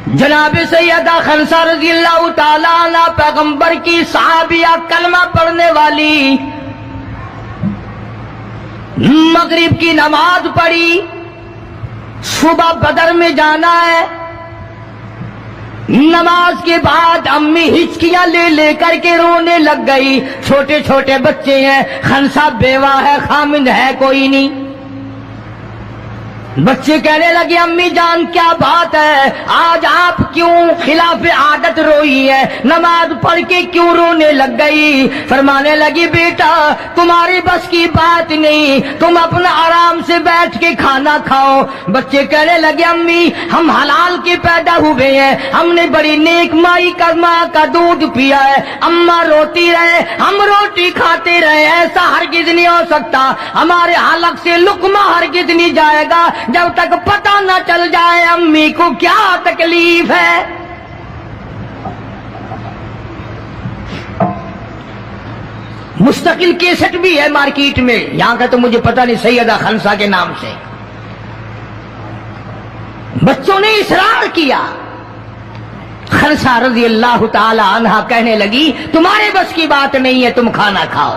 جناب سیدہ خنسا رضی اللہ تعالیٰ عنہ پیغمبر کی صحابیہ، کلمہ پڑھنے والی، مغرب کی نماز پڑھی، صبح بدر میں جانا ہے، نماز کے بعد امی ہچکیاں لے لے کر کے رونے لگ گئی۔ چھوٹے چھوٹے بچے ہیں، خنسا بیوہ ہے، خامند ہے کوئی نہیں۔ بچے کہنے لگے امی جان کیا بات ہے، آج آپ کیوں خلاف عادت روئی ہے، نماز پڑھ کے کیوں رونے لگ گئی؟ فرمانے لگی بیٹا تمہاری بس کی بات نہیں، تم اپنا آرام سے بیٹھ کے کھانا کھاؤ۔ بچے کہنے لگے امی ہم حلال کے پیدا ہوئے ہیں، ہم نے بڑی نیک مائی کا ماں کا دودھ پیا ہے، اماں روتی رہے ہم روٹی کھاتے رہے، ایسا ہرگز نہیں ہو سکتا، ہمارے حلق سے لقمہ ہرگز نہیں جائے گا جب تک پتہ نہ چل جائے امی کو کیا تکلیف ہے۔ مستقل کیسٹ بھی ہے مارکیٹ میں، یہاں کا تو مجھے پتہ نہیں، سیدہ خنسا کے نام سے۔ بچوں نے اصرار کیا، خنسا رضی اللہ تعالی عنہا کہنے لگی تمہارے بس کی بات نہیں ہے، تم کھانا کھاؤ۔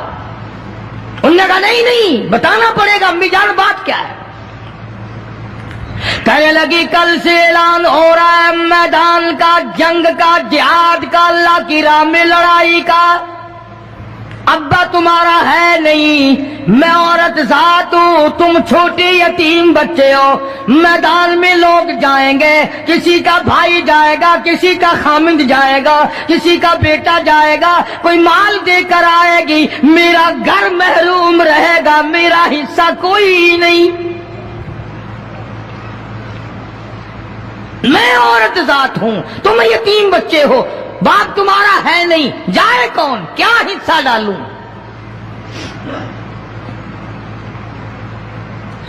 انہوں نے کہا نہیں بتانا پڑے گا امی جان بات کیا ہے۔ کہنے لگی کل سے اعلان ہو رہا ہے میدان کا، جنگ کا، جہاد کا، اللہ کی راہ میں لڑائی کا۔ ابا تمہارا ہے نہیں، میں عورت ذات ہوں، تم چھوٹے یتیم بچے ہو، میدان میں لوگ جائیں گے، کسی کا بھائی جائے گا، کسی کا خامند جائے گا، کسی کا بیٹا جائے گا، کوئی مال دے کر آئے گی، میرا گھر محروم رہے گا، میرا حصہ کوئی نہیں۔ میں عورت ذات ہوں، تم یتیم بچے ہو، باپ تمہارا ہے نہیں، جائے کون، کیا حصہ ڈالوں؟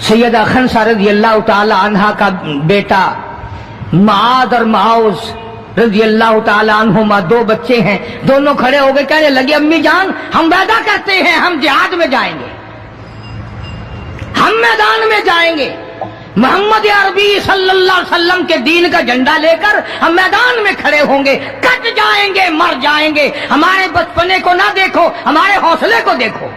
سیدہ خنسا رضی اللہ تعالی عنہا کا بیٹا معاذ اور معاوذ رضی اللہ تعالی عنہما دو بچے ہیں، دونوں کھڑے ہو گئے، کہنے لگے امی جان ہم وعدہ کرتے ہیں ہم جہاد میں جائیں گے، ہم میدان میں جائیں گے، محمد عربی صلی اللہ علیہ وسلم کے دین کا جھنڈا لے کر ہم میدان میں کھڑے ہوں گے، کٹ جائیں گے، مر جائیں گے، ہمارے بچپنے کو نہ دیکھو، ہمارے حوصلے کو دیکھو۔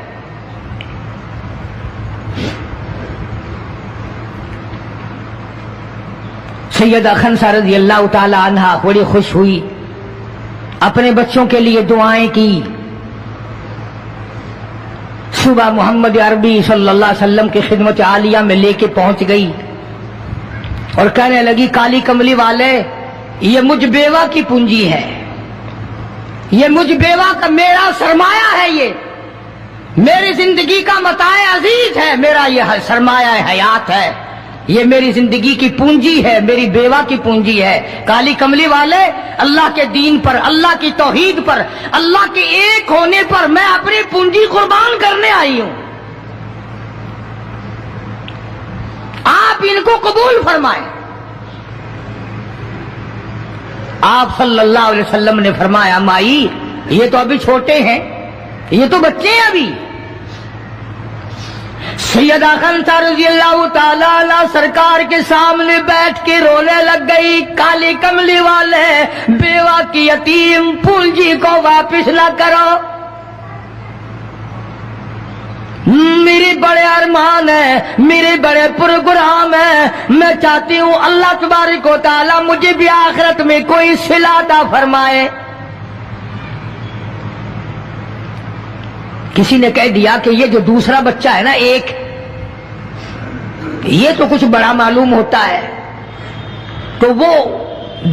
سیدہ خنسا رضی اللہ تعالی عنہا بڑی خوش ہوئی، اپنے بچوں کے لیے دعائیں کی۔ صبح محمد عربی صلی اللہ علیہ وسلم کی خدمت عالیہ میں لے کے پہنچ گئی اور کہنے لگی کالی کملی والے یہ مجھ بیوہ کی پونجی ہے، یہ مجھ بیوہ کا میرا سرمایہ ہے، یہ میری زندگی کا متاع عزیز ہے، میرا یہ سرمایہ حیات ہے، یہ میری زندگی کی پونجی ہے، میری بیوہ کی پونجی ہے۔ کالی کملی والے اللہ کے دین پر، اللہ کی توحید پر، اللہ کے ایک ہونے پر میں اپنی پونجی قربان کرنے آئی ہوں، آپ ان کو قبول فرمائیں۔ آپ صلی اللہ علیہ وسلم نے فرمایا مائی یہ تو ابھی چھوٹے ہیں، یہ تو بچے ہیں ابھی۔ سیدہ خنسا رضی اللہ تعالی عنہ سرکار کے سامنے بیٹھ کے رونے لگ گئی، کالی کملی والے بیوہ کی یتیم پونجی کو واپس نہ کرو، میرے بڑے ارمان ہیں، میرے بڑے پروگرام ہیں، میں چاہتی ہوں اللہ تبارک و تعالی مجھے بھی آخرت میں کوئی صلہ عطا فرمائے۔ کسی نے کہہ دیا کہ یہ جو دوسرا بچہ ہے نا ایک، یہ تو کچھ بڑا معلوم ہوتا ہے، تو وہ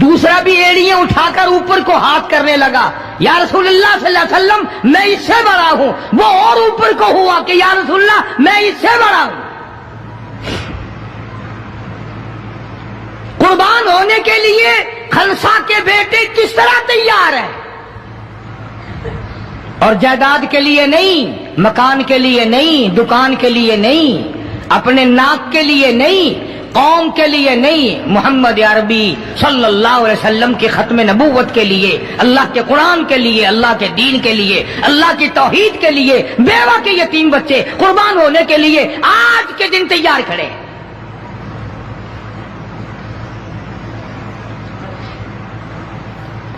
دوسرا بھی ایڑیاں اٹھا کر اوپر کو ہاتھ کرنے لگا، یا رسول اللہ صلی اللہ علیہ وسلم میں اس سے بڑا ہوں، وہ اور اوپر کو ہوا کہ یا رسول اللہ میں اس سے بڑا ہوں۔ قربان ہونے کے لیے خنسا کے بیٹے کس طرح تیار ہیں، اور جائیداد کے لیے نہیں، مکان کے لیے نہیں، دکان کے لیے نہیں، اپنے ناک کے لیے نہیں، قوم کے لیے نہیں، محمد عربی صلی اللہ علیہ وسلم کے ختم نبوت کے لیے، اللہ کے قرآن کے لیے، اللہ کے دین کے لیے، اللہ کی توحید کے لیے، بیوہ کے یتیم بچے قربان ہونے کے لیے آج کے دن تیار کھڑے۔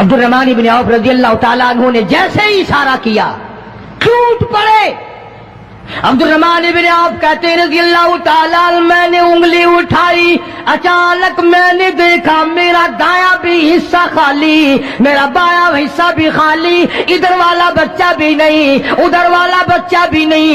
عبد الرحمن بن عوف رضی اللہ تعالیٰ عنہ نے جیسے ہی اشارہ کیا ٹوٹ پڑے. عبد الرحمن بن عوف کہتے ہیں رضی اللہ تعالیٰ عنہ میں نے انگلی اٹھائی, اچانک میں نے دیکھا میرا دایاں بھی حصہ خالی, میرا بایاں حصہ بھی خالی, ادھر والا بچہ بھی نہیں, ادھر والا بچہ بھی نہیں,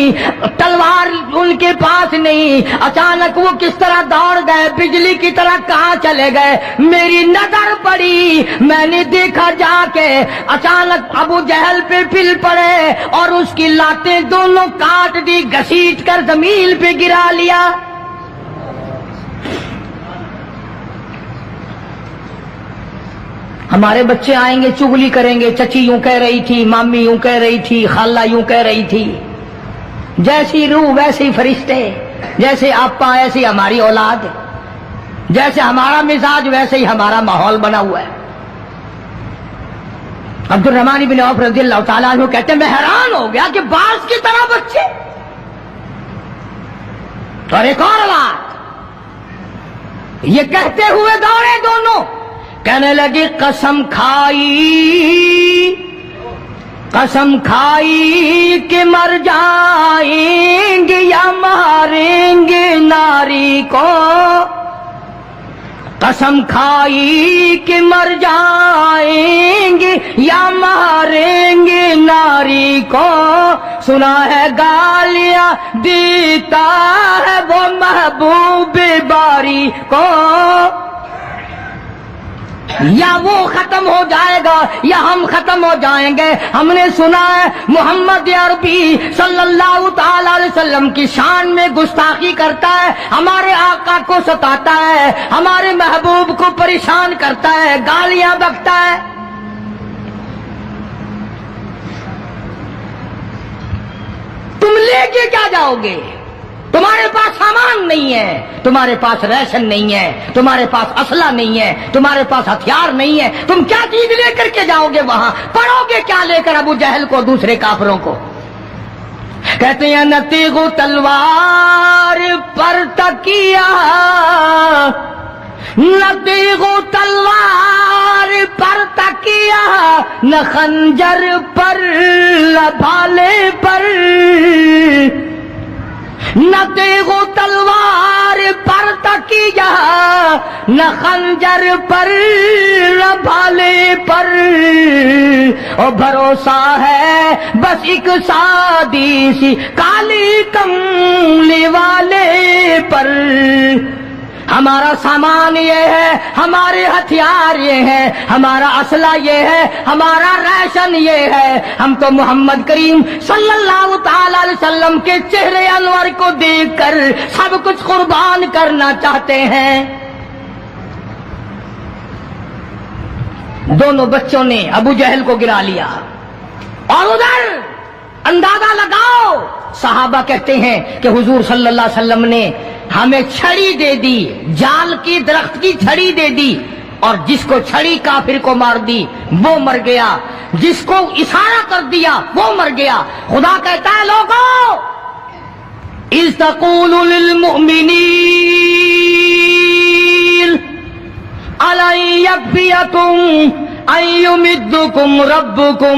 تلوار ان کے پاس نہیں. اچانک وہ کس طرح دوڑ گئے, بجلی کی طرح کہاں چلے گئے, میری نظر پڑی, میں نے دیکھا جا کے اچانک ابو جہل پہ پل پڑے اور اس کی لاتیں دونوں کاٹ دی, گھسیٹ کر زمین پہ گرا لیا. ہمارے بچے آئیں گے چغلی کریں گے, چچی یوں کہہ رہی تھی, مامی یوں کہہ رہی تھی, خالہ یوں کہہ رہی تھی. جیسی روح ویسے فرشتے, جیسے آپا ایسی ہماری اولاد, جیسے ہمارا مزاج ویسے ہی ہمارا ماحول بنا ہوا ہے. عبد الرحمن بن عوف رضی اللہ تعالیٰ عنہ کہتے ہیں میں حیران ہو گیا کہ باز کی طرح بچے. اور ایک اور بات, یہ کہتے ہوئے دوڑے دونوں, کہنے لگے قسم کھائی کہ مر جائیں گے یا ماریں گے ناری کو, قسم کھائی کہ مر جائیں گے یا ماریں گے ناری کو, سنا ہے گالیاں دیتا ہے وہ محبوب باری کو, یا وہ ختم ہو جائے گا یا ہم ختم ہو جائیں گے. ہم نے سنا ہے محمد عربی صلی اللہ تعالی علیہ وسلم کی شان میں گستاخی کرتا ہے, ہمارے آقا کو ستاتا ہے, ہمارے محبوب کو پریشان کرتا ہے, گالیاں بکتا ہے. تم لے کے کیا جاؤ گے؟ تمہارے پاس سامان نہیں ہے, تمہارے پاس ریشن نہیں ہے, تمہارے پاس اسلحہ نہیں ہے, تمہارے پاس ہتھیار نہیں ہے, تم کیا چیز لے کر کے جاؤ گے وہاں؟ پڑھو گے کیا لے کر ابو جہل کو, دوسرے کافروں کو؟ کہتے ہیں نہ تیغ و تلوار پر تکیہ, نہ تیغ و تلوار پر تکیہ, نہ خنجر پر نہ بھالے پر, نہ تیغ و تلوار پر تکیہ, نہ خنجر پر نہ بھالے پر, اور بھروسہ ہے بس ایک سادی سی کالی کملی والے پر. ہمارا سامان یہ ہے, ہمارے ہتھیار یہ ہیں, ہمارا اسلحہ یہ ہے, ہمارا ریشن یہ ہے. ہم تو محمد کریم صلی اللہ تعالی علیہ وسلم کے چہرے انور کو دیکھ کر سب کچھ قربان کرنا چاہتے ہیں. دونوں بچوں نے ابو جہل کو گرا لیا. اور ادھر اندازہ لگاؤ, صحابہ کہتے ہیں کہ حضور صلی اللہ علیہ وسلم نے ہمیں چھڑی دے دی, جال کی درخت کی چھڑی دے دی, اور جس کو چھڑی کافر کو مار دی وہ مر گیا, جس کو اشارہ کر دیا وہ مر گیا. خدا کہتا ہے لوگوں, اذ تقول للمؤمنین أَلَنْ يَكْفِيَكُمْ أَنْ يُمِدُّكُمْ رَبُّكُمْ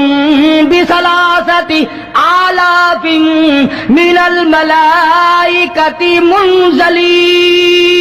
بِثَلَاثَةِ آلَافٍ مِنَ الْمَلَائِكَةِ مُنْزَلِينَ.